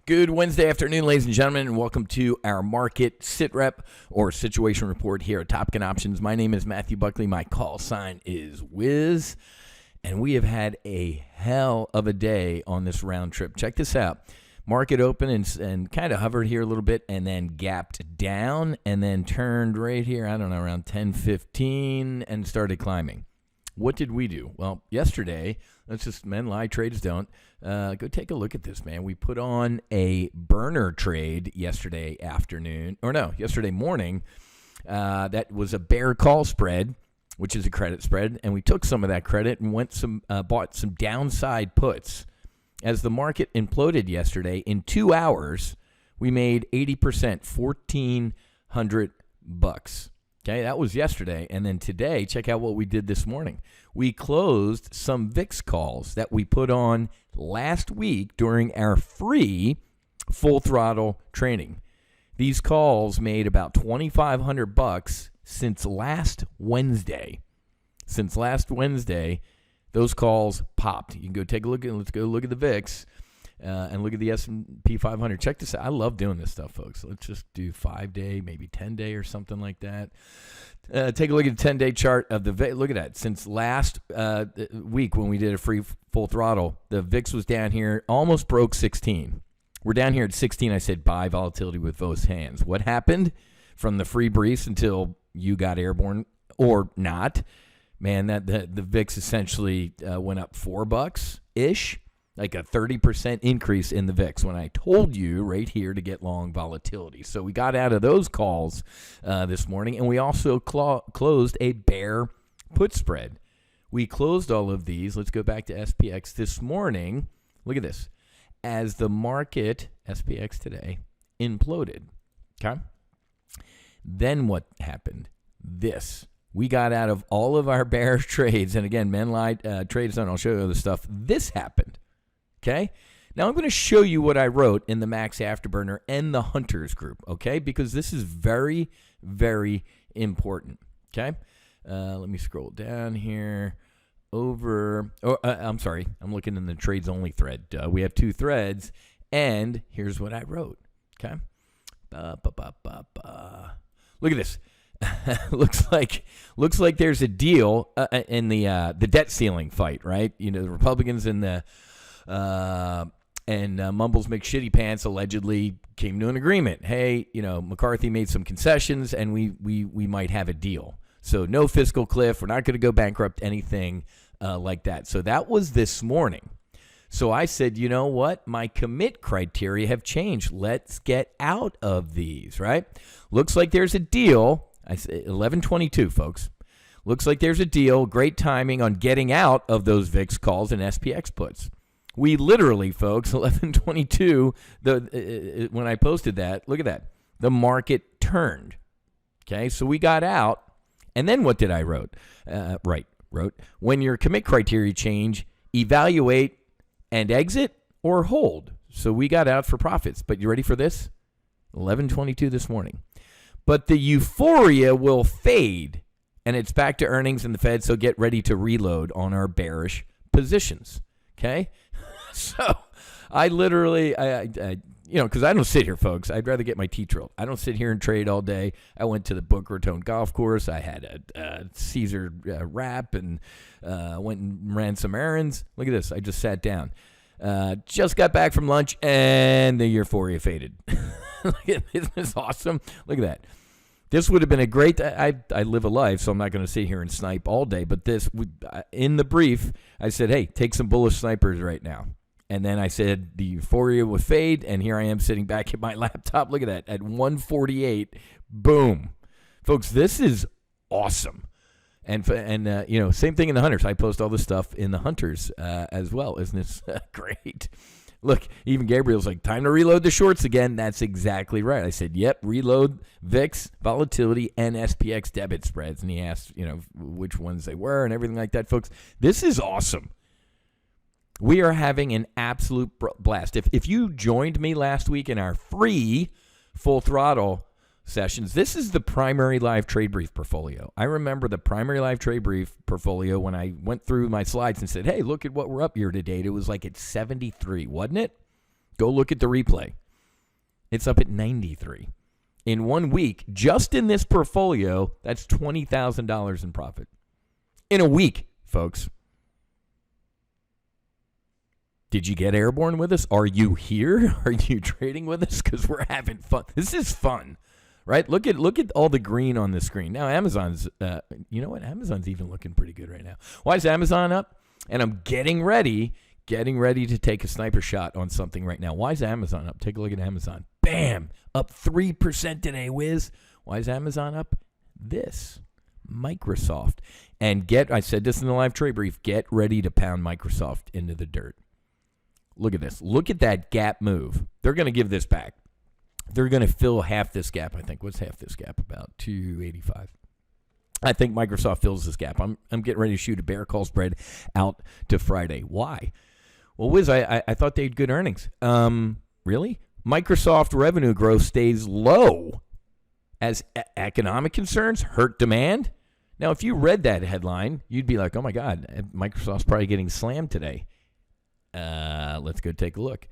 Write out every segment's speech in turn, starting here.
Good Wednesday afternoon, ladies and gentlemen, and welcome to our market SITREP or situation report here at TOPGUN Options. My name is Matthew Buckley. My call sign is Wiz, and we have had a hell of a day on this round trip. Check this out. Market opened and kind of hovered here a little bit and then gapped down and then turned right here, I don't know, around 10:15 and started climbing. What did we do? Well, yesterday, men lie, trades don't. Go take a look at this, man. We put on a burner trade yesterday morning. That was a bear call spread, which is a credit spread, and we took some of that credit and bought some downside puts. As the market imploded yesterday, in 2 hours, we made 80%, $1,400. Okay, that was yesterday. And then today, check out what we did this morning. We closed some VIX calls that we put on last week during our free full throttle training. These calls made about $2,500 since last Wednesday. Since last Wednesday, those calls popped. You can go take a look let's go look at the VIX. And look at the S&P 500. Check this out. I love doing this stuff, folks. Let's just do 5-day, maybe 10-day or something like that. Take a look at the 10-day chart of the VIX. Look at that. Since last week when we did a free full throttle, the VIX was down here, almost broke 16. We're down here at 16. I said buy volatility with both hands. What happened from the free briefs until you got airborne or not? Man, the VIX essentially went up $4-ish. Like a 30% increase in the VIX when I told you right here to get long volatility. So we got out of those calls this morning, and we also closed a bear put spread. We closed all of these. Let's go back to SPX this morning. Look at this. As the market, SPX today, imploded, okay? Then what happened? This. We got out of all of our bearish trades, and again, men lied, trades don't. I'll show you other stuff. This happened. Okay, now I'm going to show you what I wrote in the Max Afterburner and the Hunters group, okay, because this is very, very important, okay? Let me scroll down here I'm sorry, I'm looking in the trades only thread. We have two threads, and here's what I wrote, okay? Look at this. looks like there's a deal in the debt ceiling fight, right? You know, the Republicans and Mumbles McShitty Pants allegedly came to an agreement. Hey, you know, McCarthy made some concessions, and we might have a deal. So no fiscal cliff. We're not going to go bankrupt, anything like that. So that was this morning. So I said, you know what? My commit criteria have changed. Let's get out of these, right? Looks like there's a deal. I said 11:22, folks. Looks like there's a deal. Great timing on getting out of those VIX calls and SPX puts. We literally, folks, 11:22, when I posted that, look at that. The market turned. Okay, so we got out. And then what did I wrote? When your commit criteria change, evaluate and exit or hold. So we got out for profits. But you ready for this? 11:22 this morning. But the euphoria will fade, and it's back to earnings in the Fed, so get ready to reload on our bearish positions. Okay? So I literally, because I don't sit here, folks. I'd rather get my teeth drilled. I don't sit here and trade all day. I went to the Boca Raton golf course. I had a Caesar wrap and went and ran some errands. Look at this. I just sat down. Just got back from lunch, and the euphoria faded. Isn't this awesome? Look at that. This would have been a great, I live a life, so I'm not going to sit here and snipe all day. But this, in the brief, I said, hey, take some bullish snipers right now. And then I said the euphoria would fade, and here I am sitting back at my laptop. Look at that, at 148, boom. Folks, this is awesome. And same thing in the Hunters. I post all this stuff in the Hunters as well. Isn't this great? Look, even Gabriel's like, time to reload the shorts again. That's exactly right. I said, yep, reload VIX, volatility, and SPX debit spreads. And he asked, which ones they were and everything like that, folks. This is awesome. We are having an absolute blast. If you joined me last week in our free full throttle sessions, this is the primary live trade brief portfolio. I remember the primary live trade brief portfolio when I went through my slides and said, hey, look at what we're up year to date. It was like at 73, wasn't it? Go look at the replay. It's up at 93. In 1 week, just in this portfolio, that's $20,000 in profit. In a week, folks. Did you get airborne with us? Are you here? Are you trading with us? Because we're having fun. This is fun, right? Look at all the green on the screen. Now, Amazon's, you know what? Amazon's even looking pretty good right now. Why is Amazon up? And I'm getting ready to take a sniper shot on something right now. Why is Amazon up? Take a look at Amazon. Bam! Up 3% today, Wiz. Why is Amazon up? This. Microsoft. And I said this in the live trade brief, get ready to pound Microsoft into the dirt. Look at this. Look at that gap move. They're going to give this back. They're going to fill half this gap, I think. What's half this gap? About 285. I think Microsoft fills this gap. I'm getting ready to shoot a bear call spread out to Friday. Why? Well, Wiz, I thought they had good earnings. Really? Microsoft revenue growth stays low as economic concerns hurt demand. Now, if you read that headline, you'd be like, oh, my God, Microsoft's probably getting slammed today. Let's go take a look.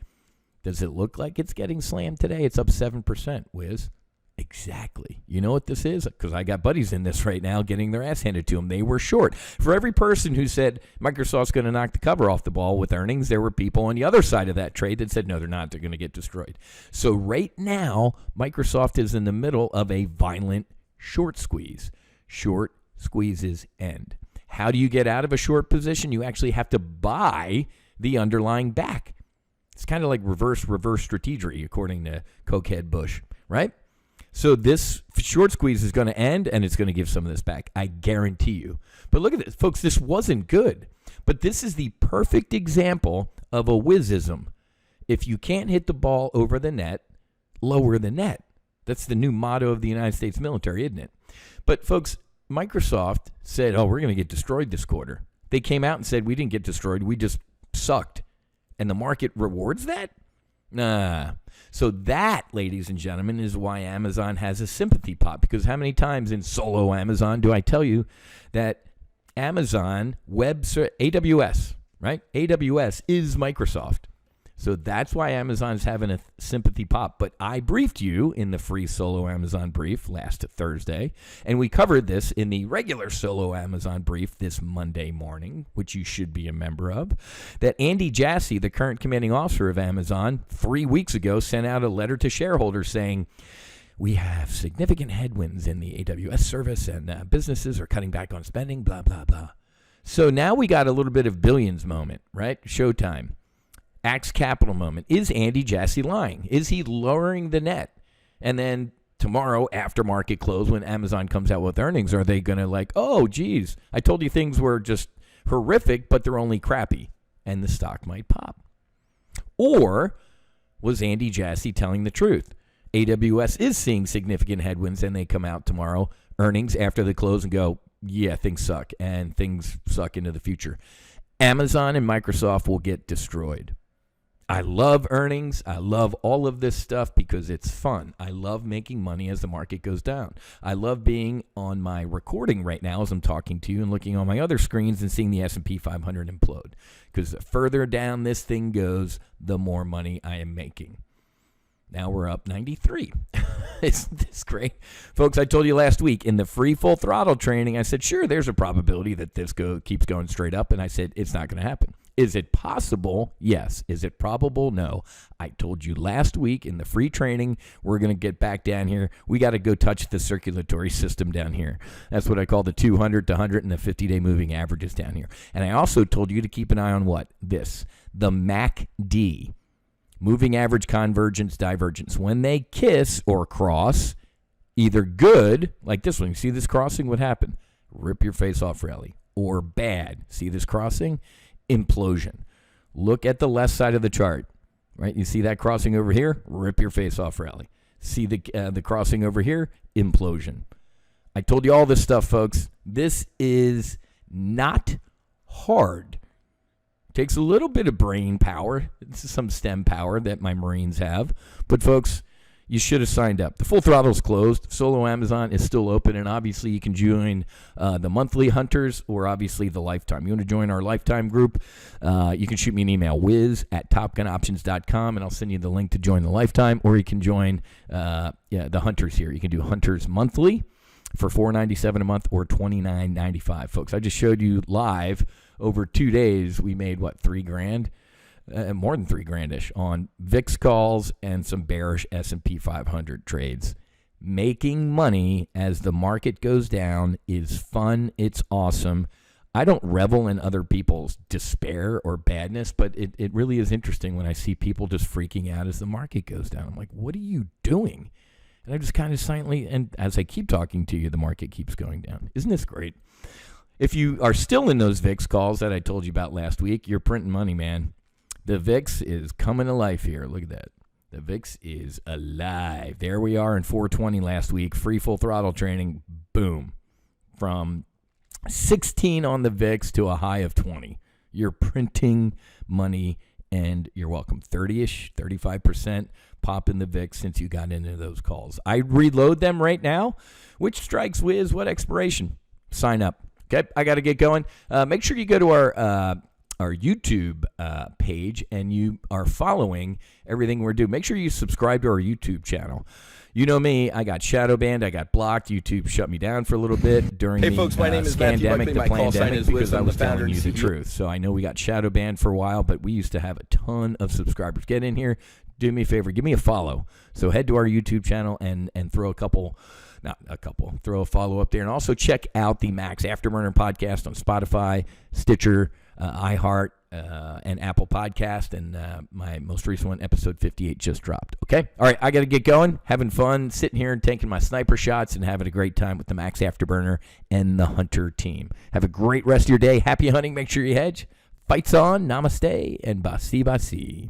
Does it look like it's getting slammed today? It's up 7%, Wiz. Exactly. You know what this is? Because I got buddies in this right now getting their ass handed to them. They were short. For every person who said Microsoft's going to knock the cover off the ball with earnings, there were people on the other side of that trade that said, no, they're not. They're going to get destroyed. So right now, Microsoft is in the middle of a violent short squeeze. Short squeezes end. How do you get out of a short position? You actually have to buy the underlying back. It's kind of like reverse strategy, according to Cokehead Bush, right? So this short squeeze is going to end, and it's going to give some of this back. I guarantee you. But look at this, folks. This wasn't good. But this is the perfect example of a whizzism. If you can't hit the ball over the net, lower the net. That's the new motto of the United States military, isn't it? But, folks, Microsoft said, oh, we're going to get destroyed this quarter. They came out and said, we didn't get destroyed. We just sucked. And the market rewards that? Nah. So that, ladies and gentlemen, is why Amazon has a sympathy pop. Because how many times in solo Amazon do I tell you that Amazon AWS, right? AWS is Microsoft. So that's why Amazon's having a sympathy pop. But I briefed you in the free solo Amazon brief last Thursday, and we covered this in the regular solo Amazon brief this Monday morning, which you should be a member of, that Andy Jassy, the current commanding officer of Amazon, 3 weeks ago sent out a letter to shareholders saying, we have significant headwinds in the AWS service, and businesses are cutting back on spending, blah, blah, blah. So now we got a little bit of billions moment, right? Showtime. Axe Capital moment. Is Andy Jassy lying? Is he lowering the net? And then tomorrow, after market close, when Amazon comes out with earnings, are they going to like, oh, geez, I told you things were just horrific, but they're only crappy, and the stock might pop? Or was Andy Jassy telling the truth? AWS is seeing significant headwinds, and they come out tomorrow, earnings after the close, and go, yeah, things suck, and things suck into the future. Amazon and Microsoft will get destroyed. I love earnings. I love all of this stuff because it's fun. I love making money as the market goes down. I love being on my recording right now as I'm talking to you and looking on my other screens and seeing the S&P 500 implode. Because the further down this thing goes, the more money I am making. Now we're up 93. Isn't this great? Folks, I told you last week in the free full throttle training, I said, sure, there's a probability that this keeps going straight up. And I said, it's not going to happen. Is it possible? Yes. Is it probable? No. I told you last week in the free training, we're going to get back down here. We got to go touch the circulatory system down here. That's what I call the 200 to 100 and the 50-day moving averages down here. And I also told you to keep an eye on what? This, the MACD, moving average convergence divergence. When they kiss or cross, either good, like this one, you see this crossing, what happened? Rip your face off rally. Or bad, see this crossing? Implosion. Look at the left side of the chart, right? You see that crossing over here? Rip your face off rally. See the crossing over here? Implosion. I told you all this stuff, folks. This is not hard. Takes a little bit of brain power. This is some STEM power that my Marines have. But, folks, you should have signed up. The Full Throttle is closed. Solo Amazon is still open, and obviously you can join the monthly hunters or obviously the lifetime. You want to join our lifetime group, you can shoot me an email, wiz@topgunoptions.com, and I'll send you the link to join the lifetime, or you can join the hunters here. You can do hunters monthly for $4.97 a month or $29.95. Folks, I just showed you live over 2 days. We made, $3 grand? More than $3 grand-ish on VIX calls and some bearish S&P 500 trades. Making money as the market goes down is fun. It's awesome. I don't revel in other people's despair or badness, but it really is interesting when I see people just freaking out as the market goes down. I'm like, what are you doing? And I just kind of silently, and as I keep talking to you, the market keeps going down. Isn't this great? If you are still in those VIX calls that I told you about last week, you're printing money, man. The VIX is coming to life here. Look at that. The VIX is alive. There we are in 420 last week. Free Full Throttle training. Boom. From 16 on the VIX to a high of 20. You're printing money, and you're welcome. 30-ish, 35% pop in the VIX since you got into those calls. I reload them right now. Which strikes Wiz? What expiration? Sign up. Okay, I got to get going. Make sure you go to our YouTube page and you are following everything we're doing. Make sure you subscribe to our YouTube channel. You know me, I got shadow banned, I got blocked. YouTube shut me down for a little bit during the folks, my name is pandemic, Matthew Buckley. My call sign is because Wiz. I I'm was the founder telling you and the CEO. truth. So I know we got shadow banned for a while, but we used to have a ton of subscribers. Get in here, do me a favor, give me a follow. So head to our YouTube channel and throw throw a follow up there. And also check out the Max Afterburner podcast on Spotify, Stitcher, iHeart, and Apple Podcast, and my most recent one, episode 58, just dropped. Okay? All right, I got to get going. Having fun, sitting here and taking my sniper shots and having a great time with the Max Afterburner and the Hunter team. Have a great rest of your day. Happy hunting. Make sure you hedge. Fights on. Namaste and basi basi.